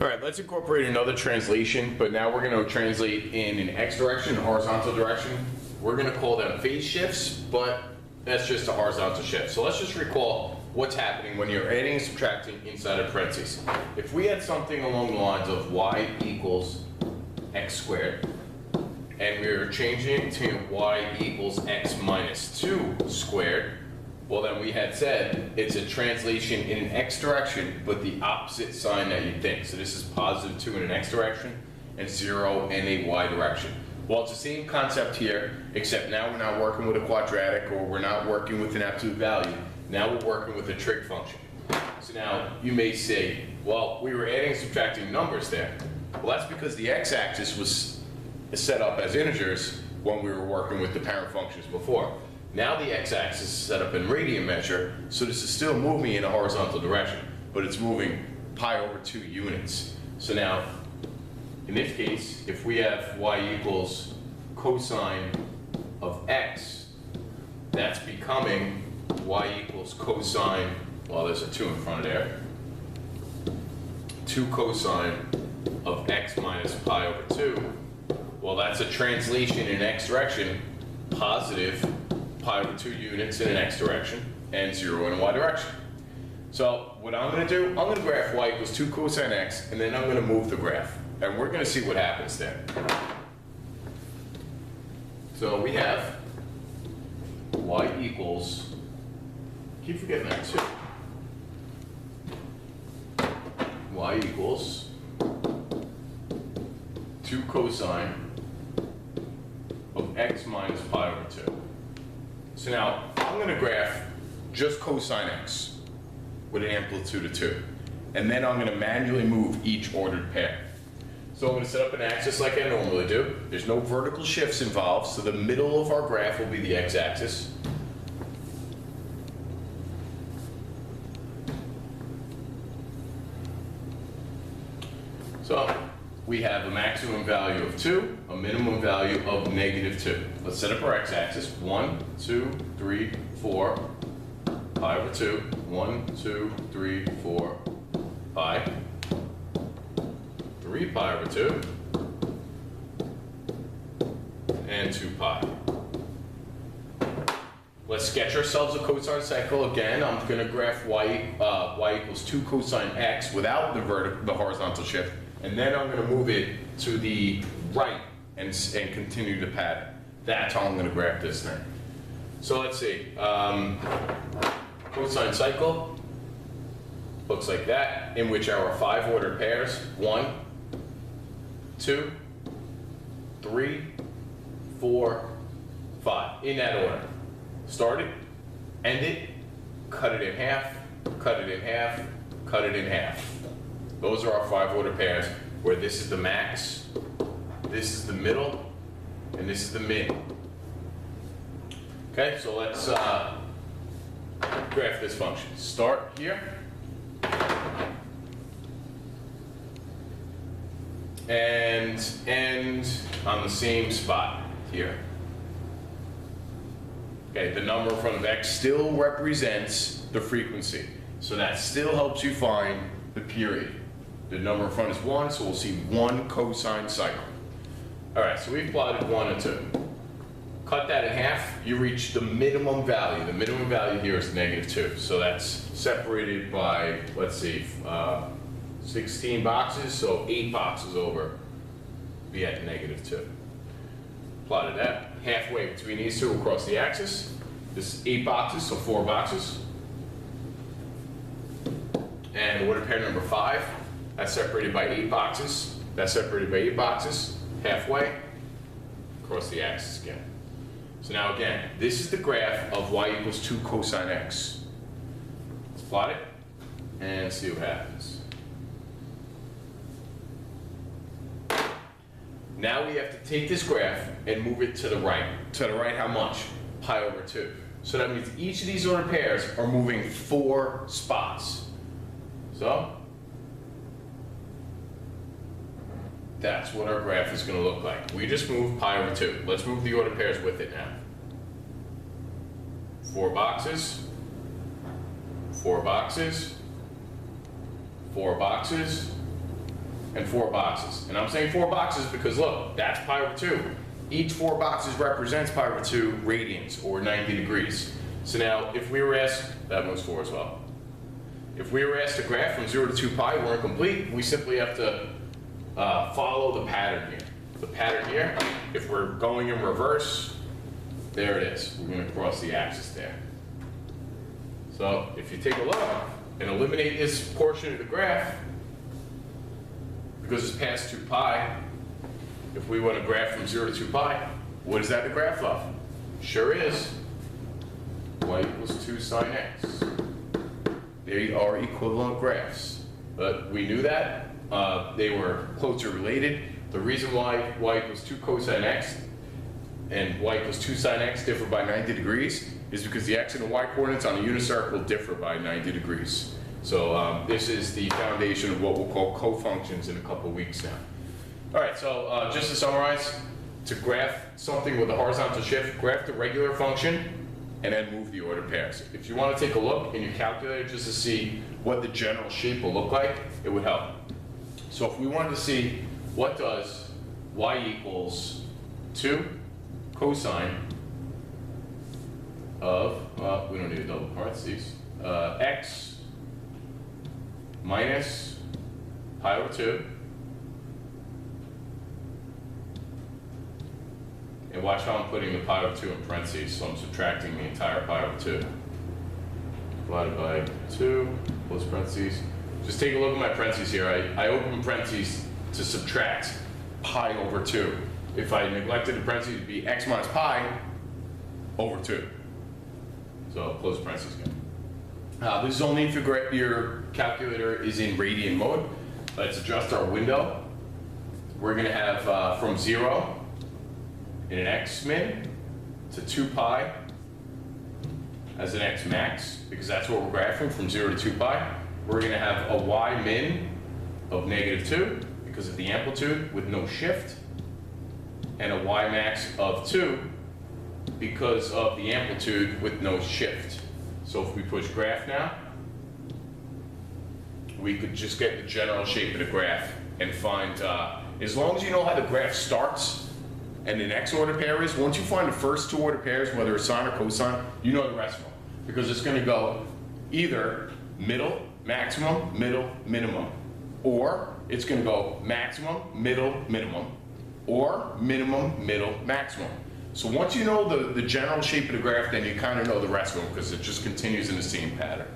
All right, let's incorporate another translation, but now we're going to translate in an X direction, a horizontal direction. We're going to call them phase shifts, but that's just a horizontal shift. So let's just recall what's happening when you're adding and subtracting inside of parentheses. If we had something along the lines of y equals x squared, and we were changing it to y equals x minus 2 squared, well, then we had said it's a translation in an x direction, but the opposite sign that you'd think. So this is positive 2 in an x direction and 0 in a y direction. Well, it's the same concept here, except now we're not working with a quadratic, or we're not working with an absolute value. Now we're working with a trig function. So now you may say, well, we were adding and subtracting numbers there. Well, that's because the x-axis was set up as integers when we were working with the parent functions before. Now the x-axis is set up in radian measure, so this is still moving in a horizontal direction, but it's moving pi over 2 units. So now, in this case, if we have y equals cosine of x, that's becoming y equals cosine, well, there's a 2 in front of there, 2 cosine of x minus pi over 2. Well, that's a translation in x direction, positive pi over 2 units in an x direction and 0 in a y direction. So what I'm going to do, I'm going to graph y equals 2 cosine x, and then I'm going to move the graph. And we're going to see what happens there. So we have y equals, keep forgetting that too, y equals 2 cosine of x minus pi over 2. So now I'm going to graph just cosine x with an amplitude of 2. And then I'm going to manually move each ordered pair. So I'm going to set up an axis like I normally do. There's no vertical shifts involved, so the middle of our graph will be the x-axis. So we have a maximum value of 2, a minimum value of negative 2. Let's set up our x-axis. 1, 2, 3, 4, pi over 2. 1, 2, 3, 4, pi. 3 pi over 2. And 2 pi. Let's sketch ourselves a cosine cycle. Again, I'm going to graph y equals 2 cosine x without the horizontal shift. And then I'm going to move it to the right and continue the pattern. That's how I'm going to graph this thing. So let's see. Cosine cycle looks like that, in which our 5 ordered pairs, 1, 2, 3, 4, 5, in that order. Start it, end it, cut it in half, cut it in half, cut it in half. Those are our 5 order pairs, where this is the max, this is the middle, and this is the min. Okay, so let's graph this function. Start here, and end on the same spot here. Okay, the number in front of x still represents the frequency, so that still helps you find the period. The number in front is 1, so we'll see 1 cosine cycle. All right, so we've plotted 1 and 2. Cut that in half, you reach the minimum value. The minimum value here is negative 2. So that's separated by, let's see, 16 boxes, so 8 boxes over, be at negative 2. Plotted that. Halfway between these two across the axis. This is 8 boxes, so 4 boxes. And order pair number 5. That's separated by 8 boxes. That's separated by 8 boxes. Halfway, across the axis again. So now again, this is the graph of y equals 2 cosine x. Let's plot it and see what happens. Now we have to take this graph and move it to the right. To the right how much? Pi over 2. So that means each of these ordered pairs are moving 4 spots. So that's what our graph is going to look like. We just moved pi over 2. Let's move the ordered pairs with it now. 4 boxes, 4 boxes, 4 boxes, and 4 boxes. And I'm saying 4 boxes because look, that's pi over 2. Each 4 boxes represents pi over 2 radians, or 90 degrees. So now, if we were asked, that moves 4 as well. If we were asked to graph from 0 to 2 pi, we're incomplete. We simply have to follow the pattern here. The pattern here, if we're going in reverse, there it is. We're going to cross the axis there. So if you take a look and eliminate this portion of the graph, because it's past 2 pi, if we want to graph from 0 to 2 pi, what is that the graph of? Sure is y equals 2 sine x. They are equivalent graphs. But we knew that. They were closely related. The reason why y equals 2 cosine x and y equals 2 sine x differ by 90 degrees is because the x and the y coordinates on the unit circle differ by 90 degrees. So this is the foundation of what we'll call cofunctions in a couple of weeks now. All right, so just to summarize, to graph something with a horizontal shift, graph the regular function and then move the ordered pairs. If you want to take a look in your calculator just to see what the general shape will look like, it would help. So if we wanted to see what does y equals 2 cosine of, we don't need a double parentheses, x minus pi over 2, and watch how I'm putting the pi over 2 in parentheses, so I'm subtracting the entire pi over 2. Divided by 2, close parentheses. Just take a look at my parentheses here. I open parentheses to subtract pi over 2. If I neglected the parentheses, it would be x minus pi over 2. So close parentheses again. This is only if your calculator is in radian mode. Let's adjust our window. We're going to have from 0 in an x min to 2 pi as an x max, because that's what we're graphing from 0 to 2 pi. We're going to have a y min of -2 because of the amplitude with no shift, and a y max of 2 because of the amplitude with no shift. So if we push graph now, we could just get the general shape of the graph and find, as long as you know how the graph starts and the next order pair is, once you find the first 2 order pairs, whether it's sine or cosine, you know the rest of them. Because it's going to go either middle, maximum, middle, minimum. Or it's going to go maximum, middle, minimum. Or minimum, middle, maximum. So once you know the general shape of the graph, then you kind of know the rest of them because it just continues in the same pattern.